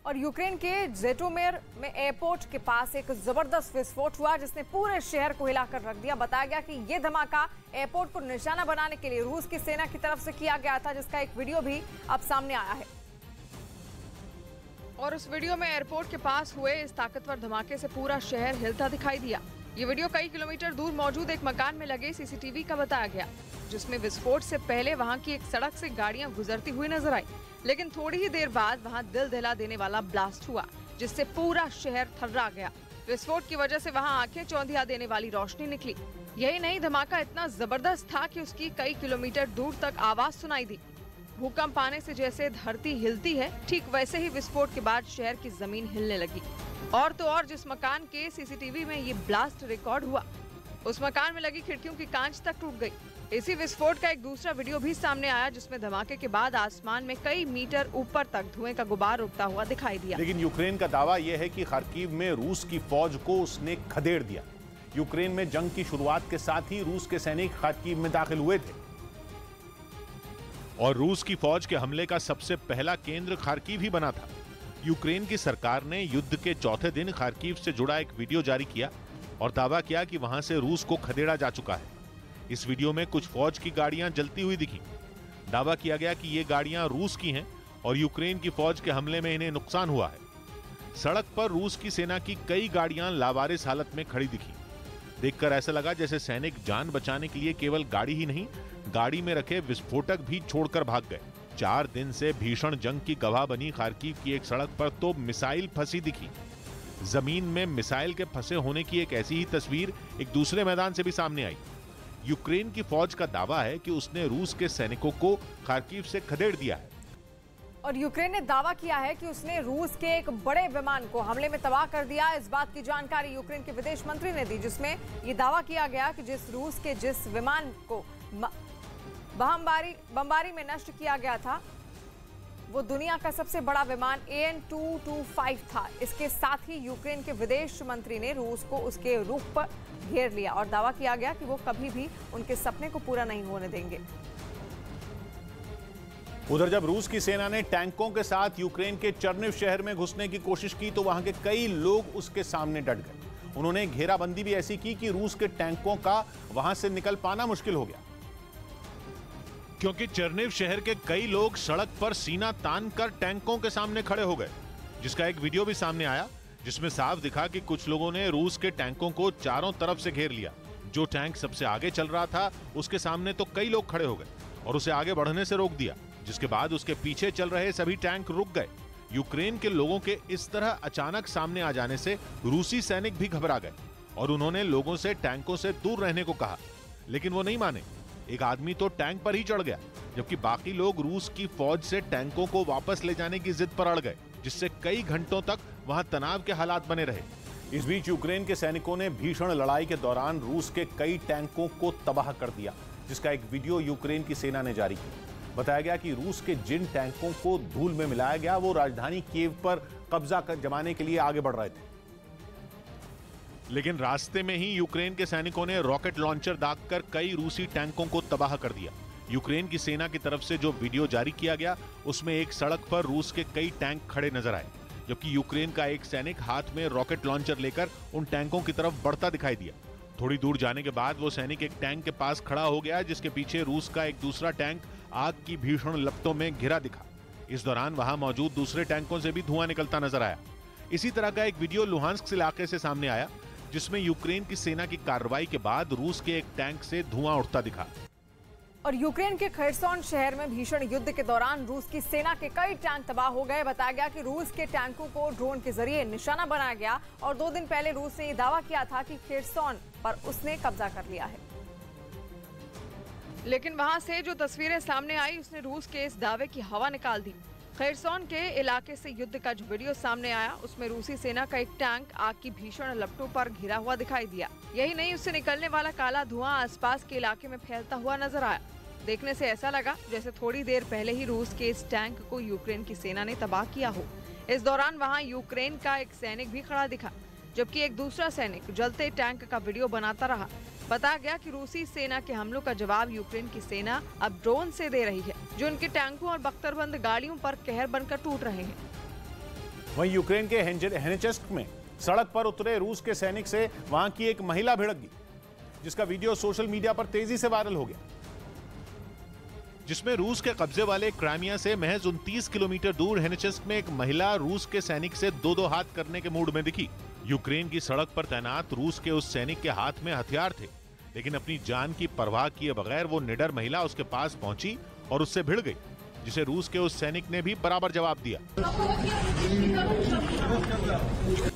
और यूक्रेन के जेटोमेर में एयरपोर्ट के पास एक जबरदस्त विस्फोट हुआ जिसने पूरे शहर को हिलाकर रख दिया। बताया गया कि यह धमाका एयरपोर्ट को निशाना बनाने के लिए रूस की सेना की तरफ से किया गया था, जिसका एक वीडियो भी अब सामने आया है। और उस वीडियो में एयरपोर्ट के पास हुए इस ताकतवर धमाके से पूरा शहर हिलता दिखाई दिया। ये वीडियो कई किलोमीटर दूर मौजूद एक मकान में लगे सीसीटीवी का बताया गया, जिसमें विस्फोट से पहले वहां की एक सड़क से गाड़ियां गुजरती हुई नजर आई, लेकिन थोड़ी ही देर बाद वहां दिल दहला देने वाला ब्लास्ट हुआ जिससे पूरा शहर थर्रा गया। विस्फोट की वजह से वहां आंखें चौंधिया देने वाली रोशनी निकली। यही नहीं, धमाका इतना जबरदस्त था कि उसकी कई किलोमीटर दूर तक आवाज सुनाई दी। भूकंप आने से जैसे धरती हिलती है, ठीक वैसे ही विस्फोट के बाद शहर की जमीन हिलने लगी। और तो और जिस मकान के सीसीटीवी में ये ब्लास्ट रिकॉर्ड हुआ, उस मकान में लगी खिड़कियों की कांच तक टूट गई। इसी विस्फोट का एक दूसरा वीडियो भी सामने आया, जिसमें धमाके के बाद आसमान में कई मीटर ऊपर तक धुएं का गुबार उठता हुआ दिखाई दिया। लेकिन यूक्रेन का दावा यह है कि खार्किव में रूस की फौज को उसने खदेड़ दिया। यूक्रेन में जंग की शुरुआत के साथ ही रूस के सैनिक खार्किव में दाखिल हुए थे और रूस की फौज के हमले का सबसे पहला केंद्र खार्किव ही बना था। यूक्रेन की सरकार ने युद्ध के चौथे दिन खार्किव से जुड़ा एक वीडियो जारी किया और दावा किया कि वहां से रूस को खदेड़ा जा चुका है। इस वीडियो में कुछ फौज की गाड़ियां जलती हुई दिखी। दावा किया गया कि ये गाड़ियां रूस की हैं और यूक्रेन की फौज के हमले में इन्हें नुकसान हुआ है। सड़क पर रूस की सेना की कई गाड़ियां लावारिस हालत में खड़ी दिखी। देखकर ऐसा लगा जैसे सैनिक जान बचाने के लिए केवल गाड़ी ही नहीं, गाड़ी में रखे विस्फोटक भी छोड़कर भाग गए। 4 दिन से भीषण जंग की गवाह बनी खार्किव की एक सड़क पर तो मिसाइल फंसी दिखी। जमीन में मिसाइल के फंसे होने की एक ऐसी ही तस्वीर एक दूसरे मैदान से भी सामने आई। यूक्रेन की फौज का दावा है कि उसने रूस के सैनिकों को खार्किव से खदेड़ दिया है। और यूक्रेन ने दावा किया है कि उसने रूस के एक बड़े विमान को हमले में तबाह कर दिया। इस बात की जानकारी यूक्रेन के विदेश मंत्री ने दी, जिसमें यह दावा किया गया कि जिस विमान को बमबारी में नष्ट किया गया था, वो दुनिया का सबसे बड़ा विमान AN-225 था। इसके साथ ही यूक्रेन के विदेश मंत्री ने रूस को उसके रुख पर घेर लिया और दावा किया गया कि वो कभी भी उनके सपने को पूरा नहीं होने देंगे। उधर जब रूस की सेना ने टैंकों के साथ यूक्रेन के चर्निव शहर में घुसने की कोशिश की तो वहां के कई लोग उसके सामने डट गए। उन्होंने घेराबंदी भी ऐसी की कि रूस के टैंकों का वहां से निकल पाना मुश्किल हो गया, क्योंकि चर्निव शहर के कई लोग सड़क पर सीना तान कर टैंकों के सामने खड़े हो गए, जिसका एक वीडियो भी सामने आया, जिसमें साफ दिखा कि कुछ लोगों ने रूस के टैंकों को चारों तरफ से घेर लिया। जो टैंक सबसे आगे चल रहा था उसके सामने तो कई लोग खड़े हो गए और उसे आगे बढ़ने से रोक दिया, जिसके बाद उसके पीछे चल रहे सभी टैंक रुक गए। यूक्रेन के लोगों के इस तरह अचानक सामने आ जाने से रूसी सैनिक भी घबरा गए और उन्होंने लोगों से टैंकों से दूर रहने को कहा, लेकिन वो नहीं माने। एक आदमी तो टैंक पर ही चढ़ गया, जबकि बाकी लोग रूस की फौज से टैंकों को वापस ले जाने की जिद पर अड़ गए, जिससे कई घंटों तक वहां तनाव के हालात बने रहे। इस बीच यूक्रेन के सैनिकों ने भीषण लड़ाई के दौरान रूस के कई टैंकों को तबाह कर दिया, जिसका एक वीडियो यूक्रेन की सेना ने जारी किया। बताया गया कि रूस के जिन टैंकों को धूल में मिलाया गया वो राजधानी कीव पर कब्जा जमाने के लिए आगे बढ़ रहे थे, लेकिन रास्ते में ही यूक्रेन के सैनिकों ने रॉकेट लॉन्चर दागकर कई रूसी टैंकों को तबाह कर दिया। यूक्रेन की सेना की तरफ से जो वीडियो जारी किया गया उसमें एक सड़क पर रूस के कई टैंक खड़े नजर आए, जबकि यूक्रेन का एक सैनिक हाथ में रॉकेट लॉन्चर लेकर उन टैंकों की तरफ बढ़ता दिखाई दिया। थोड़ी दूर जाने के बाद वो सैनिक एक टैंक के पास खड़ा हो गया, जिसके पीछे रूस का एक दूसरा टैंक आग की भीषण लपटों में घिरा दिखा। इस दौरान वहां मौजूद दूसरे टैंकों से भी धुआं निकलता नजर आया। इसी तरह का एक वीडियो लुहांस्क इलाके से सामने आया, जिसमें यूक्रेन की सेना की कार्रवाई के बाद रूस के एक टैंक से धुआं उठता दिखा। और यूक्रेन के खरसोन शहर में भीषण युद्ध के दौरान रूस की सेना के कई टैंक तबाह हो गए। बताया गया कि रूस के टैंकों को ड्रोन के जरिए निशाना बनाया गया और 2 दिन पहले रूस ने यह दावा किया था कि खरसोन पर उसने कब्जा कर लिया है, लेकिन वहां से जो तस्वीरें सामने आई उसने रूस के इस दावे की हवा निकाल दी। खरसोन के इलाके से युद्ध का जो वीडियो सामने आया उसमें रूसी सेना का एक टैंक आग की भीषण लपटों पर घिरा हुआ दिखाई दिया। यही नहीं, उससे निकलने वाला काला धुआं आसपास के इलाके में फैलता हुआ नजर आया। देखने से ऐसा लगा जैसे थोड़ी देर पहले ही रूस के इस टैंक को यूक्रेन की सेना ने तबाह किया हो। इस दौरान वहां यूक्रेन का एक सैनिक भी खड़ा दिखा, जबकि एक दूसरा सैनिक जलते टैंक का वीडियो बनाता रहा। बताया गया कि रूसी सेना के हमलों का जवाब यूक्रेन की सेना अब ड्रोन से दे रही है, जो उनके टैंकों और बख्तरबंद गाड़ियों पर कहर बनकर टूट रहे हैं। वहीं यूक्रेन के हेनेचेस्क में सड़क पर उतरे रूस के सैनिक से वहां की एक महिला भिड़क गई, जिसका वीडियो सोशल मीडिया पर तेजी से वायरल हो गया, जिसमें रूस के कब्जे वाले क्राइमिया से महज 29 किलोमीटर दूर हेनेचेस्क में एक महिला रूस के सैनिक से दो हाथ करने के मूड में दिखी। यूक्रेन की सड़क पर तैनात रूस के उस सैनिक के हाथ में हथियार थे, लेकिन अपनी जान की परवाह किए बगैर वो निडर महिला उसके पास पहुंची और उससे भिड़ गई, जिसे रूस के उस सैनिक ने भी बराबर जवाब दिया।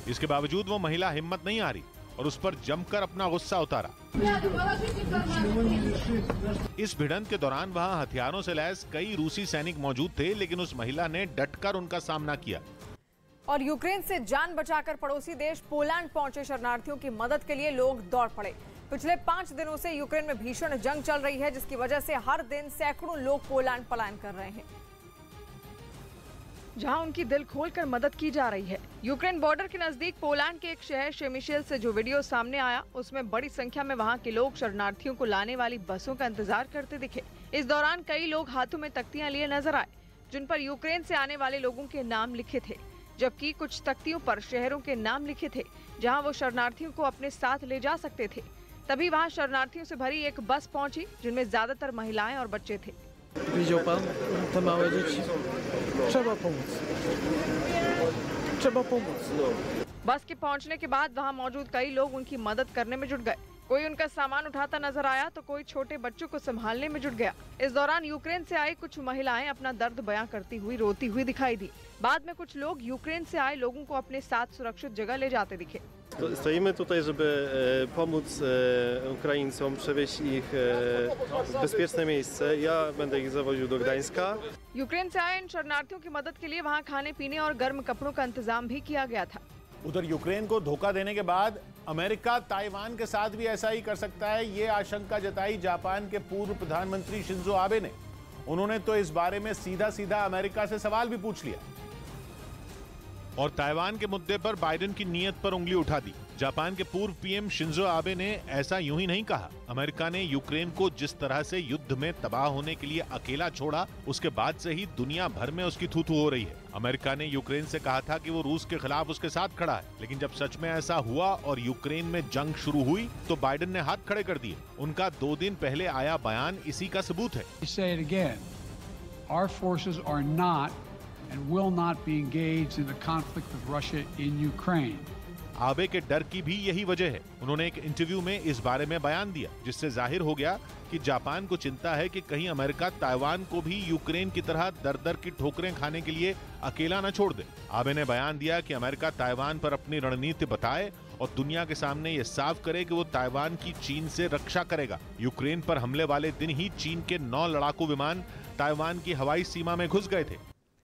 इसके बावजूद वो महिला हिम्मत नहीं हारी और उस पर जमकर अपना गुस्सा उतारा। इस भिड़ंत के दौरान वहां हथियारों से लैस कई रूसी सैनिक मौजूद थे, लेकिन उस महिला ने डटकर उनका सामना किया। और यूक्रेन से जान बचाकर पड़ोसी देश पोलैंड पहुंचे शरणार्थियों की मदद के लिए लोग दौड़ पड़े। पिछले 5 दिनों से यूक्रेन में भीषण जंग चल रही है, जिसकी वजह से हर दिन सैकड़ों लोग पोलैंड पलायन कर रहे हैं, जहां उनकी दिल खोलकर मदद की जा रही है। यूक्रेन बॉर्डर के नजदीक पोलैंड के एक शहर शेमिशेल से जो वीडियो सामने आया, उसमें बड़ी संख्या में वहां के लोग शरणार्थियों को लाने वाली बसों का इंतजार करते दिखे। इस दौरान कई लोग हाथों में तख्तियां लिए नजर आए, जिन पर यूक्रेन से आने वाले लोगों के नाम लिखे थे, जबकि कुछ तख्तियों पर शहरों के नाम लिखे थे जहां वो शरणार्थियों को अपने साथ ले जा सकते थे। तभी वहां शरणार्थियों से भरी एक बस पहुंची, जिनमें ज्यादातर महिलाएं और बच्चे थे। बस के पहुंचने के बाद वहां मौजूद कई लोग उनकी मदद करने में जुट गए। कोई उनका सामान उठाता नजर आया तो कोई छोटे बच्चों को संभालने में जुट गया। इस दौरान यूक्रेन से आई कुछ महिलाएं अपना दर्द बयां करती हुई रोती हुई दिखाई दी। बाद में कुछ लोग यूक्रेन से आए लोगों को अपने साथ सुरक्षित जगह ले जाते दिखे। Stoimy tutaj, żeby pomóc Ukraińcom, przewieźć ich w bezpieczne miejsce. Ja będę ich zawoził do Gdańska. Ukraine से आए इन शरणार्थियों की मदद के लिए वहां खाने पीने और गर्म कपड़ों का इंतजाम भी किया गया था। उधर यूक्रेन को धोखा देने के बाद अमेरिका ताइवान के साथ भी ऐसा ही कर सकता है, ये आशंका जताई जापान के पूर्व प्रधानमंत्री शिंजो आबे ने। उन्होंने तो इस बारे में सीधा सीधा अमेरिका से सवाल भी पूछ लिया और ताइवान के मुद्दे पर बाइडेन की नीयत पर उंगली उठा दी। जापान के पूर्व पीएम शिंजो आबे ने ऐसा यूं ही नहीं कहा। अमेरिका ने यूक्रेन को जिस तरह से युद्ध में तबाह होने के लिए अकेला छोड़ा, उसके बाद से ही दुनिया भर में उसकी थू-थू हो रही है। अमेरिका ने यूक्रेन से कहा था कि वो रूस के खिलाफ उसके साथ खड़ा है, लेकिन जब सच में ऐसा हुआ और यूक्रेन में जंग शुरू हुई तो बाइडेन ने हाथ खड़े कर दिए। उनका 2 दिन पहले आया बयान इसी का सबूत है। and will not be engaged in the conflict with Russia in Ukraine. आबे के डर की भी यही वजह है। उन्होंने एक इंटरव्यू में इस बारे में बयान दिया, जिससे जाहिर हो गया कि जापान को चिंता है कि कहीं अमेरिका ताइवान को भी यूक्रेन की तरह दर-दर की ठोकरें खाने के लिए अकेला न छोड़ दे। आबे ने बयान दिया कि अमेरिका ताइवान पर अपनी रणनीति बताए और दुनिया के सामने ये साफ करे कि वो ताइवान की चीन से रक्षा करेगा। यूक्रेन पर हमले वाले दिन ही चीन के 9 लड़ाकू विमान ताइवान की हवाई सीमा में घुस गए थे।